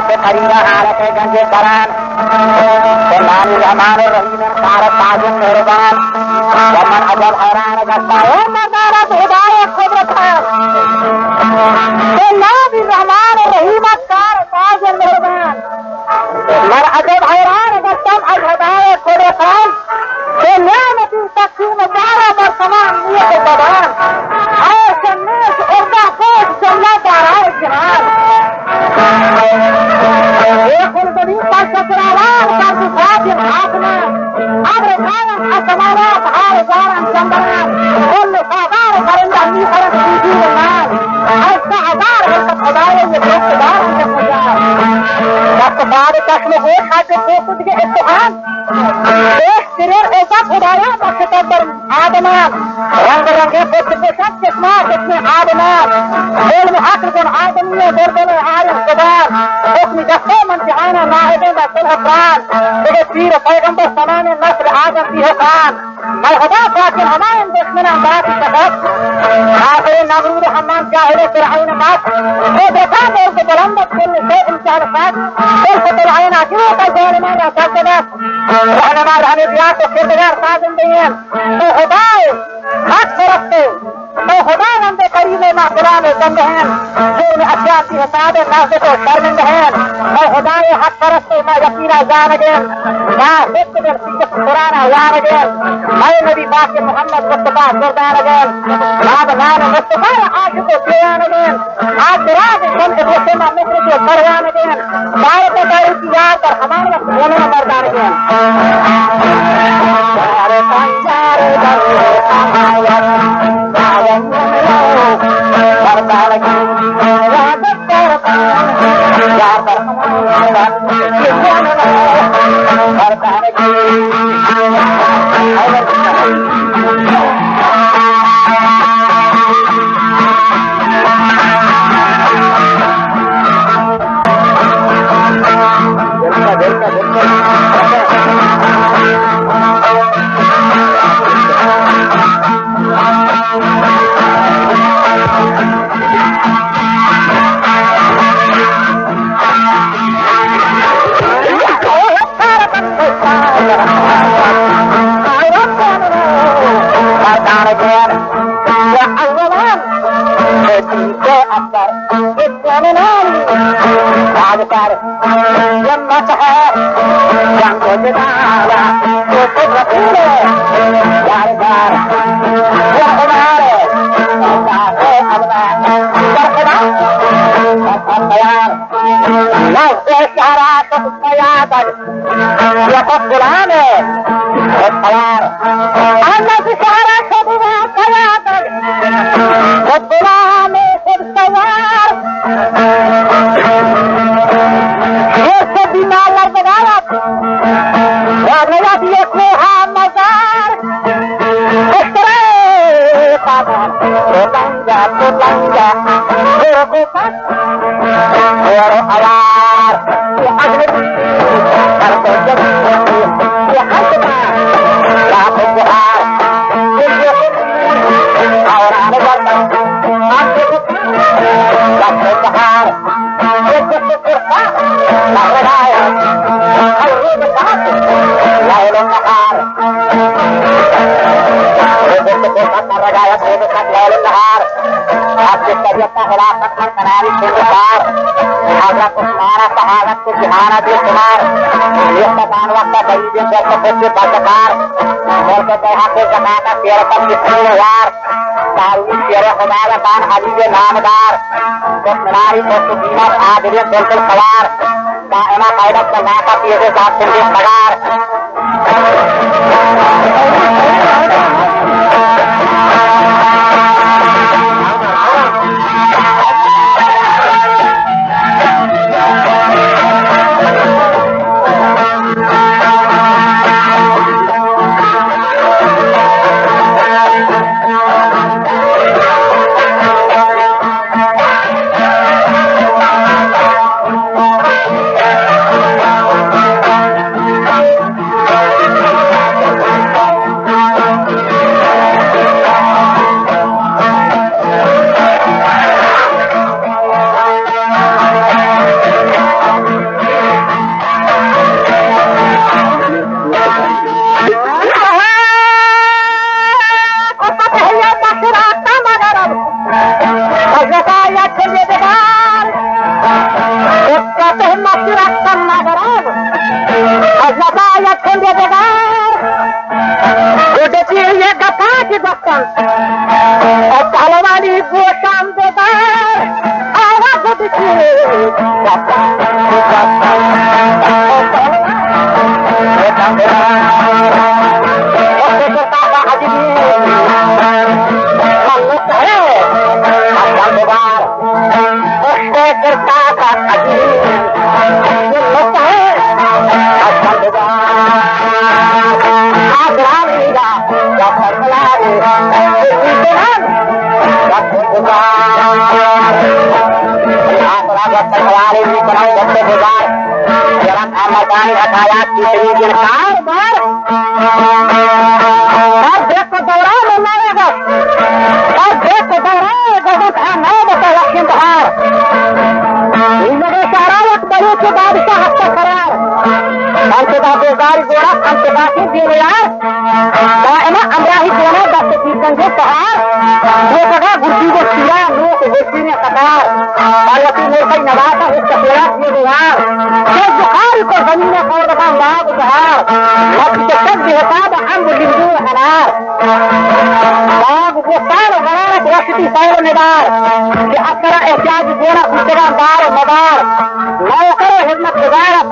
से खरीदा हालत गंजे करान नानी रहमान रहीम कारत ताजुम मेहरबान वमन अजब हैरान गस्ता है मदारा खुदाए कुदरत है नानी रहमान रहीम कारत ताजुम मेहरबान मर अजब हैरान गस्ता अजहदाए कुदरत है नियामती तकसीम दारा बर समान नियत बदान ऐसे नेश उर्दा कोश जमला दाराए जहान एक उलबनी पर सतरावार कर दुखातिन हाथना अब्र कायम असमानात हार जारन चंदरान कुल सादार परिंदा नीफरत दीदी नाल ऐसा हजार वक्त खुदाए ये दोस्तदार के खुदार वक्त बाद तस्म हो खाते खुद के इत्तेहाद एक सिरे ऐसा खुदाया मकतबर आदमान रंग रंगे पुष्ट पुष्ट किस्मा किस्मे आदमान बोल में हक गुण आदमी बोल आरिफ खुदार उसमें जस्ते मन जहाना नाहिदे दा सुलह प्राण तेरे पीर पैगंबर समाने नस्ल आदम की है खान मैं खुदा फाकिर हमारे दुश्मन बात सकत आखिर नबरूद हमान जाहिल फिरआउन मात वो देखा बोल के बुलंद कुल से इंसान फात कुल फतराइन आखिर का जालिमा दा सकत रहनमा रहने दिया तो किरदार साजन दिए तो खुदाए हक सरफ्ते तो खुदा बंदे करीमे मा कुरान बंदे हैं जो में अशाती हिसाब नाज़ को शर्मिंदा हैं तो खुदाए हक सरफ्ते मा यकीना जान गए ना हित में सिकत कुरान जान गए मैं नबी पाक मोहम्मद मुस्तफा सरदार गए नाम नाम मुस्तफा आज को जान गए आज रात संत मुस्तफा मित्र को परवान गए भारत का याद पर हमारे वक्त बोलने मर्दान गए अरे पंचारे दर्शे आया मर्दान की याद करता याद मर्दान की नामदार आदमी बिल्कुल सवार का पीछे साथ भागवत हवाले में बनाए बच्चे गुजार जरा मकान हटाया कितनी दिन कार बार और देख को दौड़ा ले मारेगा और देख को दौड़ा गगन है नौ बता लक्ष्मी बहार इनमें सारा वक्त बड़े के बादशाह हत्या करार हमसे बातें गाड़ी गोड़ा हमसे बातें दे यार ना अमराही दोनों दस कीर्तन के पहाड़ वो कहा गुड्डी को किया लोग गुड्डी ने कटार पार्वती ने कई नवासा उस कसेरा किए बिहार जो बुखार को जमीन में कौर बता लाभ उधार लक्ष्य के सब बेहताब हम लिंगू हनार लाभ वो सार गरारत रखती सैर निदार कि अपना एहतियाज गोड़ा उतरा दार मदार नौ करो हिम्मत गुजारत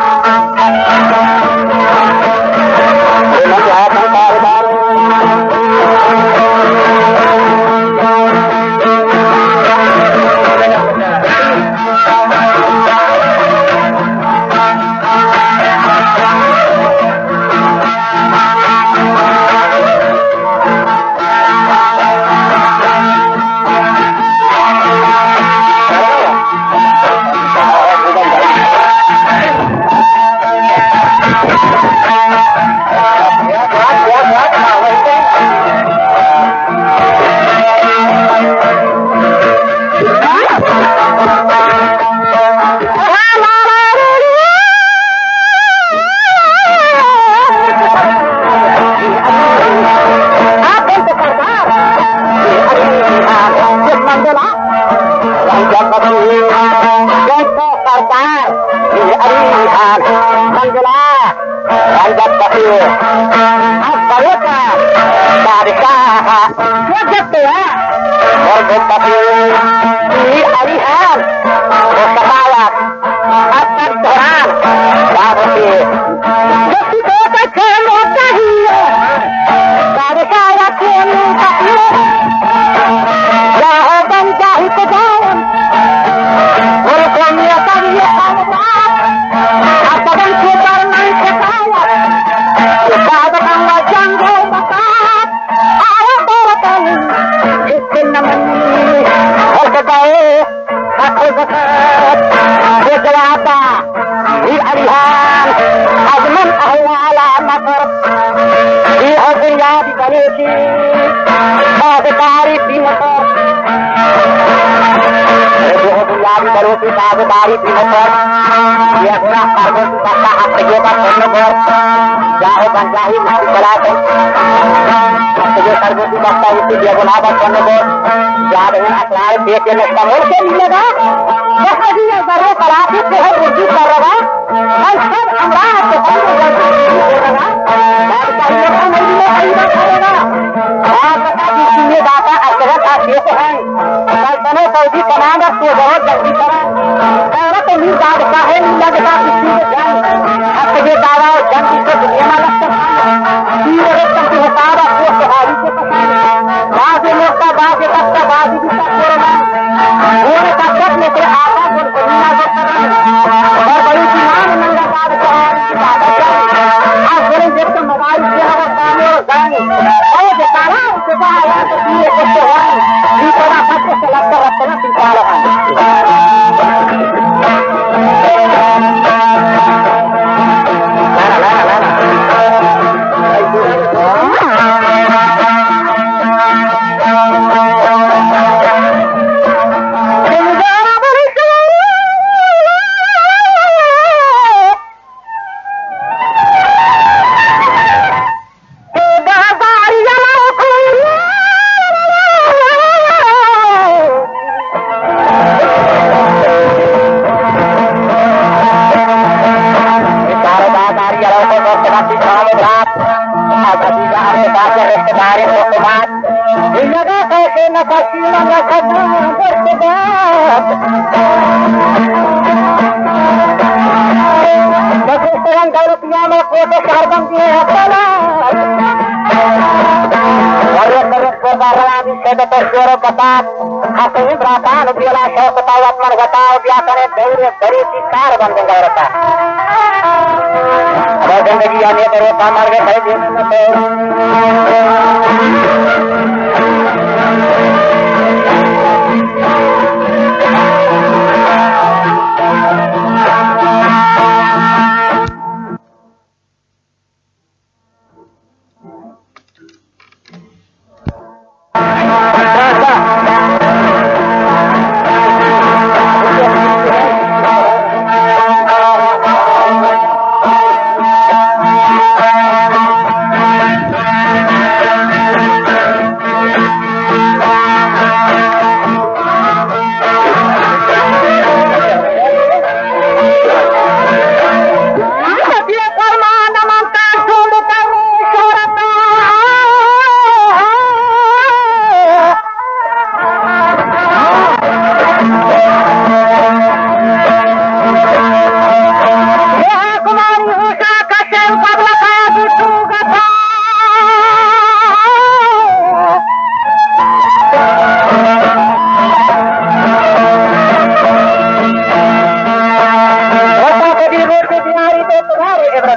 जिंदगी आने पर मार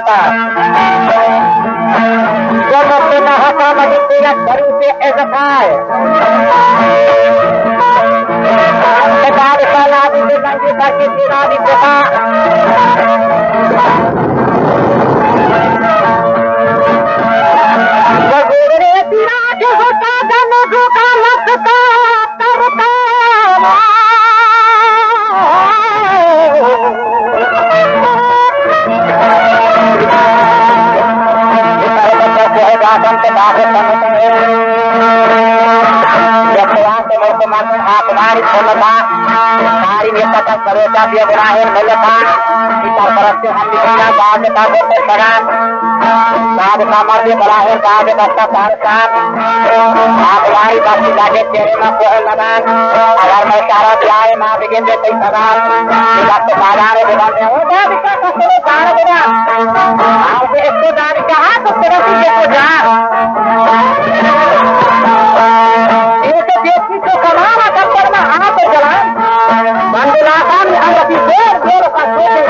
होता जो मुझसे न होता मजी तेरा घरू से एजकार लादी से नंगी करके दिनादी पिता गुजरे तीरा के होता जन धोखा लगता करता आत्मारी खोलता सारी नेता का सरोजा भी गुनाहे मिलता इतर तरफ से हम निकलना बाद का होते सगा बाद का मर्द बड़ा है बाद बस्ता पारसान आत्मारी बस्ती लागे तेरे में कोह लगान अगर मैं सारा प्यारे माँ बिगिन दे कई सवाल वक्त साधारण विधान में हो बाद का कसरो सारा विधान आप इसको जान कहा तो तेरा भी को जा कमाना टक्कर में हाथ चला मंडलाकार में अंगति जोर जोर का सोचे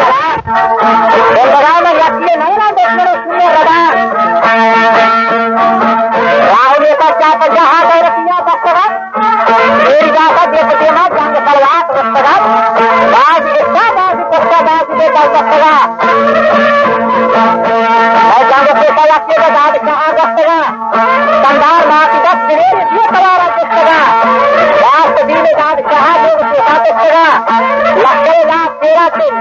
लगा में लक्ष्य नहीं ना देखने सुने लगा राहुल का क्या पजा हाथ रखिया बस्तगा मेरी जाता देख देना जंग तलवार बस्तगा बाज इसका बाज बस्ता बाज देता बस्तगा और जंग पेशा लक्ष्य का दाद कहाँ बस्तगा कंधार माँ की 10 दिन ये तलवार बस्तगा तेरा दिन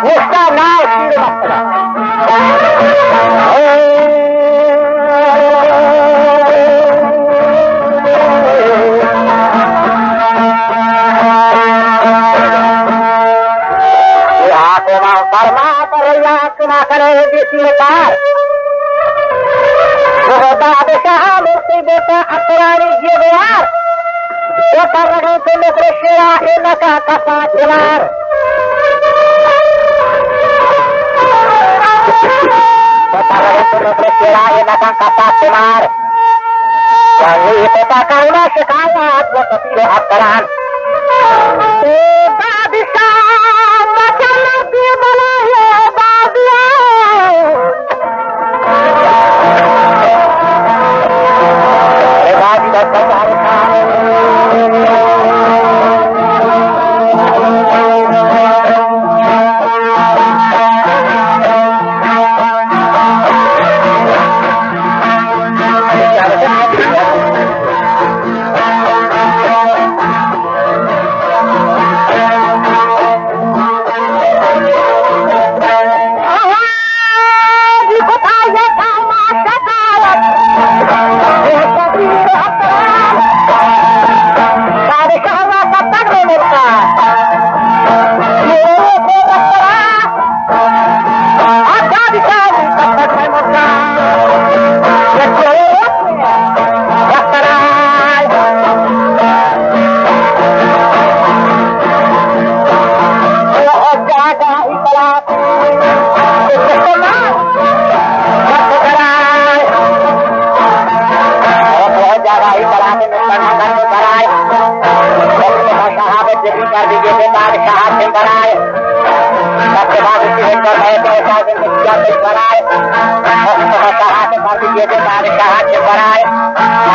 उसका नाम शीर बस्तगा परमा पर करे देसी पार मूर्ति बेटा अपरानी जीवार रहे थे लोग शेरा इनका कसा चिलार करुणा शिकाया अपराध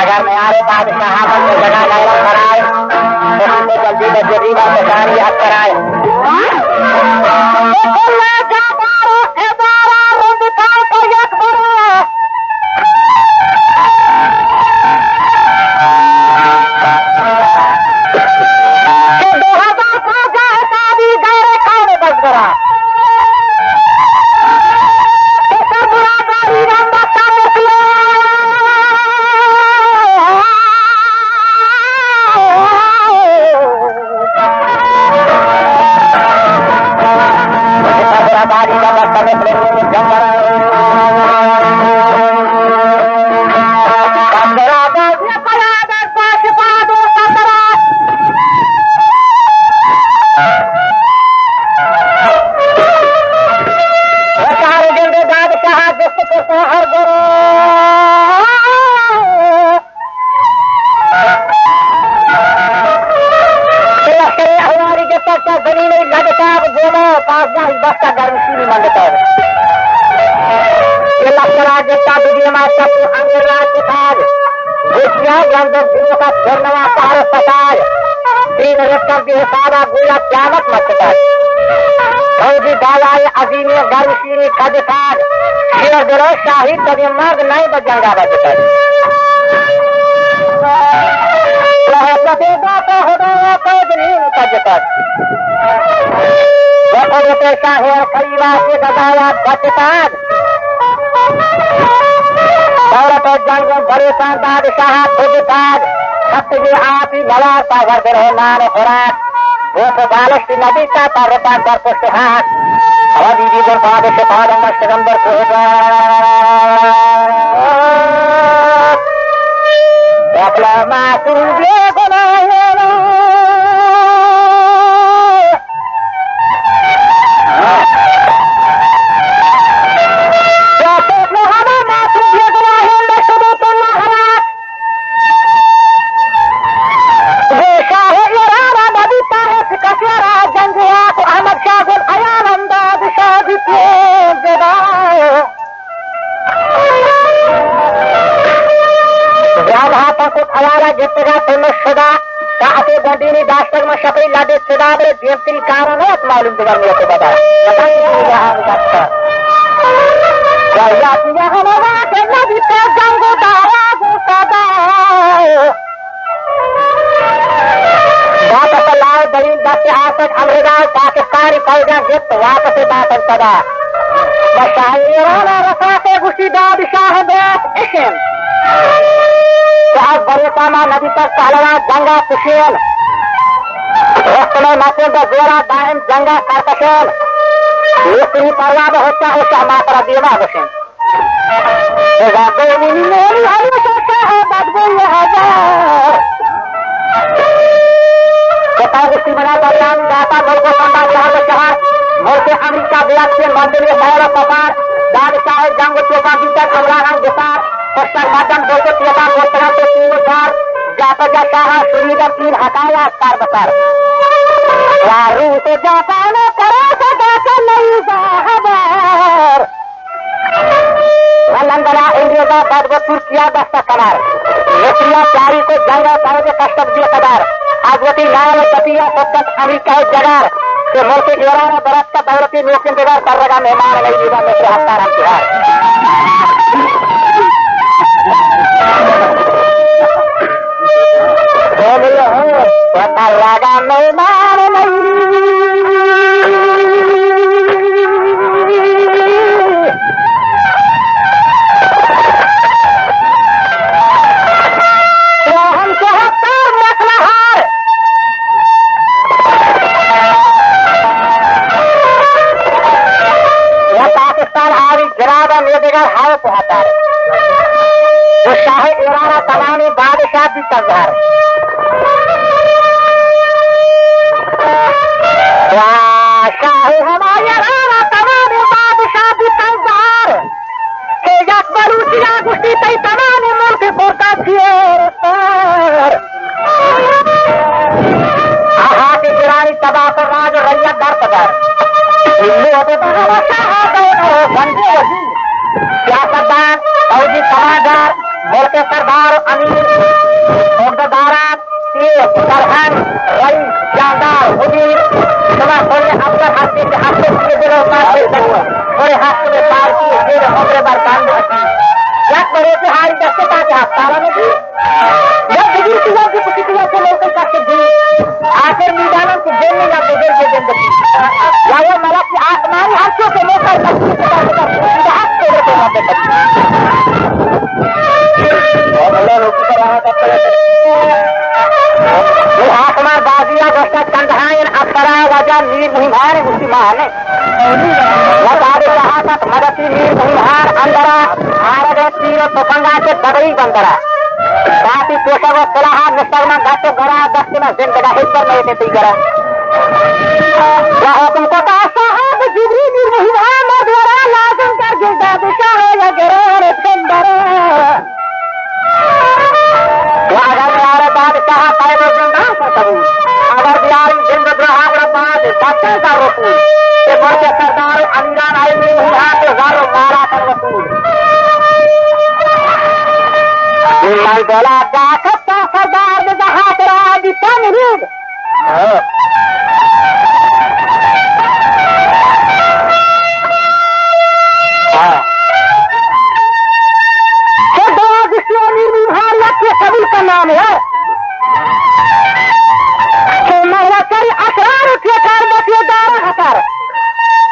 अगर मैं आरे बादशाह बन जगह लगा कराए तो जल्दी जल्दी बात याद कराए ये लक्ष्य का विजय माता को अंतर्राष्ट्रीय ताज दुनिया गंधर्व दिनों का धन्यवा तार सताज श्री नरेश्वर की सारा गुला क्यामत मत फौजी दावाए अजीम गर्वशील खदसाज शेर दिलो शाही कभी मर्द नहीं बजाएगा बजता शाह खरीवा के गदाया बचताज दौलत जंग बड़े बादशाह खुदताज सत्य आप ही नवार का वर्ग रहे मान खुराक वो तो बालिश की नदी का पर्वता कर पुष्ट हाथ अभी भी जो बादश पादंग सिकंदर को कारण है मालूम तो मेरे को बता अमृदा पाकिस्तानी फौजा जित वापस बात सदा रसाते गुस्सी बादशाह बड़े कामा नदी तक पहलवा गंगा कुशेल मात्र जोरा दायम जंगा करकशेल ये परवाब होता है मात्रा दीवा हुसैन गुस्ती बना बदलाम दाता मुल्क शहर मुल्क अमरीका विराट मंदिर भैरव कपार बादशाह जंग चौका भीतर अमरान विसार पश्चिम माध्यम बोलते पिता बोलता से तीन बार जाता शाह सुनीदर तीन हटाया कार बसार रूस जापान करो सदा नहीं बाहर लंदना इंडिया का तुर्किया दस्ता कलार रुपया प्यारी को जंगा करोगे कष्ट दिए कदार आगवती लाल कपिया सत्तक अमेरिका जगार के मुल्क ईरान बरत का दौलती लोक इंतजार कर रहा मेहमान नहीं जीवा में हफ्ता तिहार राजा मेहमान पाकिस्तान हारी गिरादा मेदेगा हाय पहुंचा वो शाह ईरान तमाम बादशाह भी तजार शाही हमारे राना तमाम बादशाह भी तजार बलूचिया गुस्ती तई तमाम मुल्क कोटा हाथी गिरानी तबाह पर राज रैया दर पदार सियासतदान फौजी कमांडर मुल्क सरदार अमीर औहदेदारा सरहद रईस जानदार मुदीर थोड़े अफसर हस्ती से हस्ते दिलों थोड़े हाथ में पार की जेल होकर बरकान एक बड़े से हारी दस्ते का हफ्तारा में भी जब डिग्री की कुछ से लोग आखिर मीदानों की जेल में या बुजुर्ग की जिंदगी या वो मलक की आसमानी हाथियों के लेकर आसमान बाजिया गोष्ठा चंद्रायन अक्षरा वजह नीर मुहिमार मुस्लिमान तक मदती नीर मुहिमार अंदरा आरग तीर तुफंगा के बदरी बंदरा साथी पोषक व सलाह निस्तरमा घाटो गरा दक्षिण जिंदगा हिस्सा नहीं देती गरा वह तुमको का साहब जिब्री नीर मुहिमार मधुरा लाजम कर गिरदा दिशा है या गिरोर सुंदर बादशाह पैदे जिंदा सकूं अगर बिहारी जिंदगी हावड़ा बाद बच्चे का रोकूं ये बड़े सरदार अमीरान आई नहीं हाथ गारो मारा बोला जा सकता सरदार ने कहा तेरा दिखा नहीं कबीर का नाम है तो महलाचारी असरार उठे कार बचे दारा हकार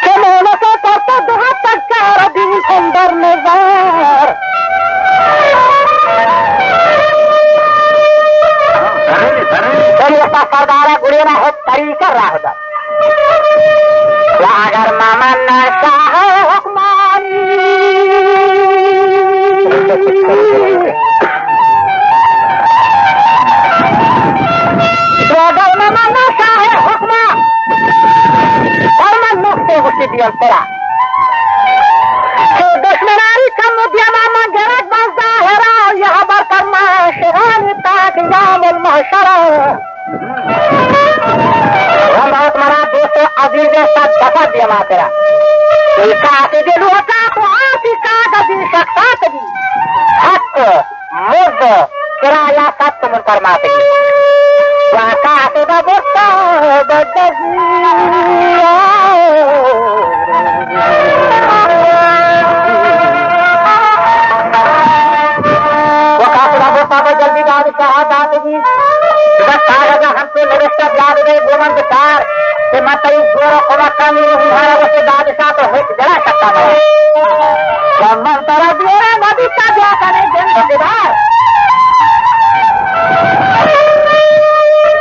तो मोहल्ले से करता दुहा तक चार दिन अंदर नजर सरदार गुड़ेरा है तरी कर रहा होता अगर मामा नशा है हुक्मानी मामा नशा है हुक्मा और मैं नुकते गुस्से दिया तेरा तो दुश्मनारी का मुद्दा मामा गरज बसदा है राव यहाँ पर करना शिरानी ताक यामुल महशरा बहुत मरा दोस्तों अजीज साथ दफा दिया वहां तेरा तो आती कागजी शख्सातगी हक मुद किराया सब तुम फरमातेगी काते का बोता वो काते का बोता जल्दी दाद शहादातगी हमसे निरस्तर याद गए गोमन विचार कि माता गोरा कोमा कामी हमारा वैसे बादशाह तो हिट जरा सकता है मन तरह दिया नदी का क्या करे जन दीवार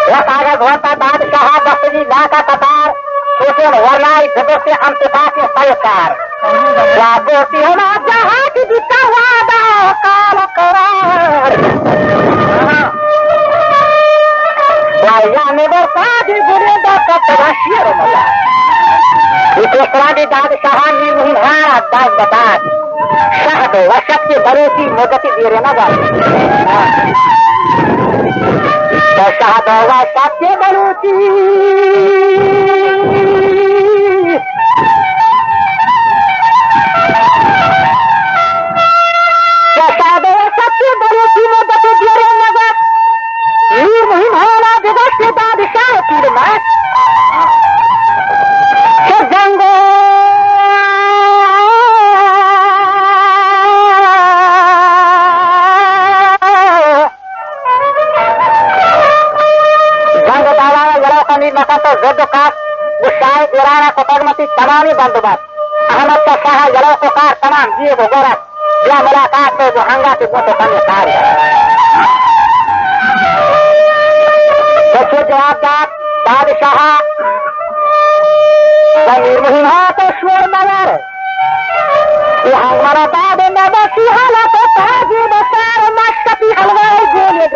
वह कागज होता बादशाह दस्तगी ला का कतार सोचे वरनाई जगत से अंतता के सरकार क्या बोती है ना जहाँ की दिखा वादा काल करार ने बरसात गुरे दाशियर मजा बादशाह ने मुहारा दास बतात शहद वशक के बरूसी मोदती दीरे न तो शहद वशक के बरूसी शहद वशक के बरूसी मोदती दीरे नगर वीर मुहिम होना जगत के बादशाह पीर मात जंगो जंग दावा जरा कमी मका तो जद का गुस्साए गिराना कोतगमती तमामी बंदोबस्त अहमद का शाह जला को कार तमाम दिए वो गोरख या मुलाकात में वो हंगा के बोते कमी कार बच्चे जवाबदार बादशाह मीर मुहिम तो स्वर नगर हमारा बाद में बसी हाला तो ताजी बसार मशकती हलवाई गोले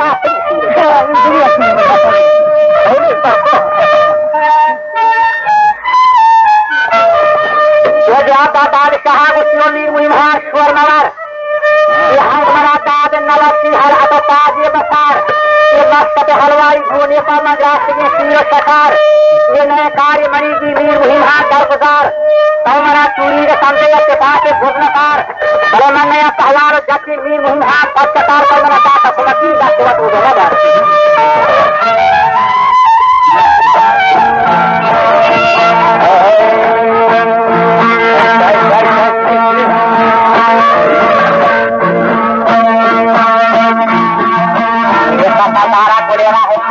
जवाबदार बादशाह को मीर मुहिम स्वर नगर हमारा बाद नवसी हल तो ताजी बसार मस्कत हलवाई होने पर मद्रास के सीरो सकार ये नए कार्य मणि की वीर मुहिम दरगुजार तो मरा चूरी के समझे के पास भुजनकार बड़े मन नया पहलार जबकि वीर मुहिम पक्षकार पर मरा दाता सुमती दात हो गया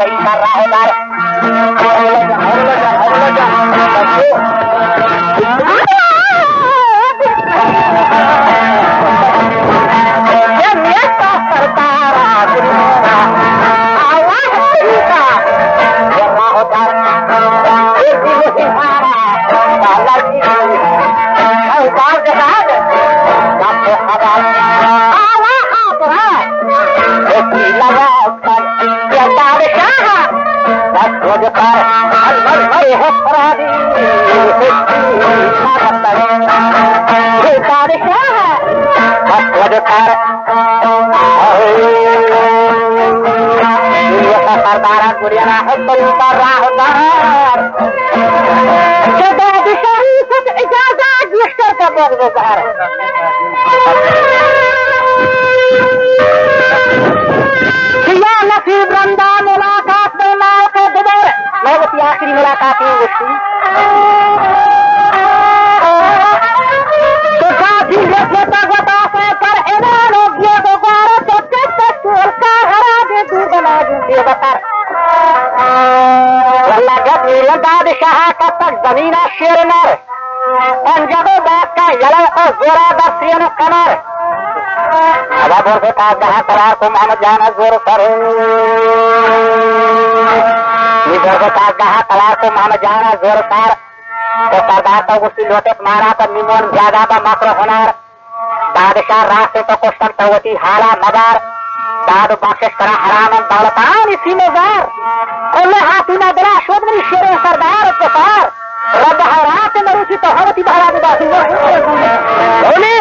सही कर रहा है इजाजत क्या कहती है उसकी तो जाती लेके तगता से पर ऐलान हो गया दोबारा तो तोल का हरा दे दूर बना दूंगे बता लगत नील बादशाह का तक जमीना शेर नर पंजाबो बात का यलो और जोरा दस्तियन कमर अब बोलते का कहा करार को मोहम्मद जाना जोर कर निधर को का कहा करार को मोहम्मद जाना जोर कर तो सरदार तो उसकी लोटे मारा पर निमोन ज्यादा बा मकर होनार बादशाह रास्ते तो क्वेश्चन तो होती हाला मदार दाद बख्शिश करा हराम दौलतान इसी में जार कोल्ले हाथी ना दरा शोध में शेर सरदार के पार रब हरात में रुचि तो होती बहरा में बात बोले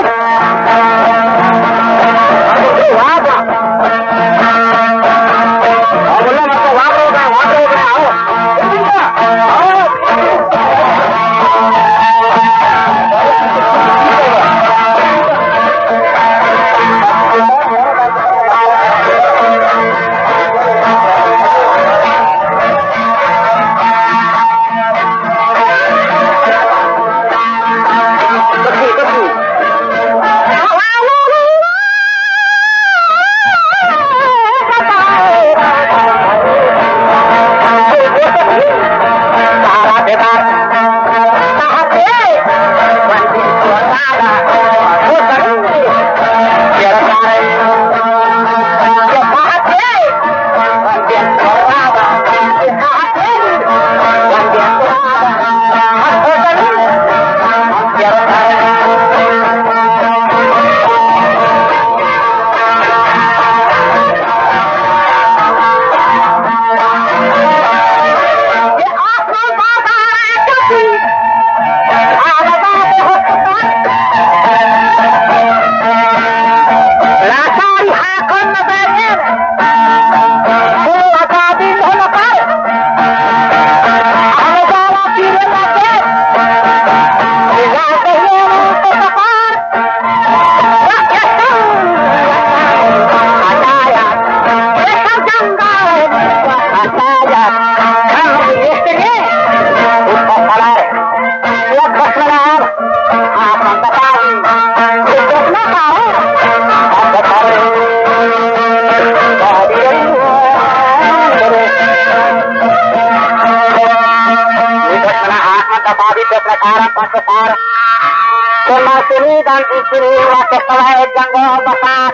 dan istri wakil kawai janggo basat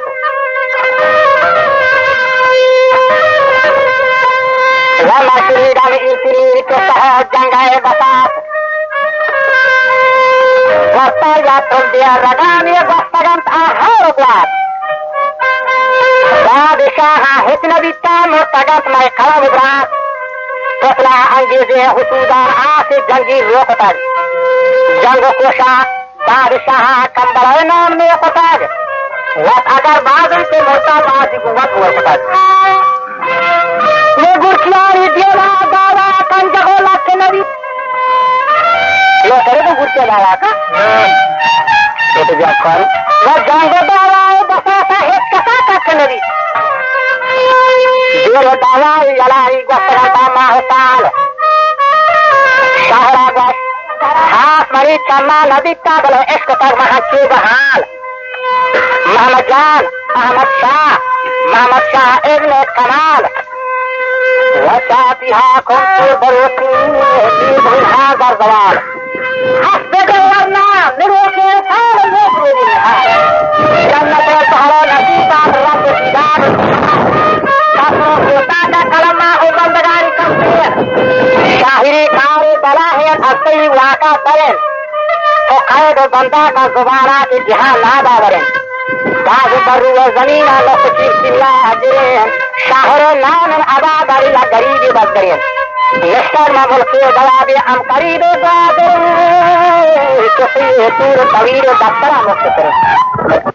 wala istri dan istri kesah janggai basat wasta yatul dia ragam ya bastagan ahar buat badishaha hukna bitta murtagat mai kalam berat setelah angize husudan asih jangi rokotan janggo kusha बादशाह कंबल नाम में पताज वत अगर बादल से मोटा बाजी को वत हुआ पताज ये गुरखियारी देवा दावा कंजगोला के नबी लो करे तो गुरखिया दावा का ये तो जब कर वो जांगो दावा बसाता है कसा का के नबी देव दावा यलाई गसरा माहताल शहरा गस हाथ मरी चलना नदी का बलो इश्क तक महाची बहाल मोहम्मद जान मोहम्मद शाह इब्ने कमाल वसातिहा कुंतु बरोती दीबुलहा बरजवाल हस्बे वरना निरोके साल ये दुनिया जन्नत पहलो नसीबा रब दीदार काफरों के ताजा कलमा हो बंदगारी कमतीर शाहिरी कारी बलाहियत असली वाका तरेन तो कैद बंदा का जुबाना की जहां लादा वरेन बाजू बरू जमीन लखी सिल्ला अजरेन शाहर नान अदा दरिला गरीबी बदरेन यशर मामूल के दवाबे हम करीबे बादे किसी तूर तवीर दफ्तरा मुक्त करें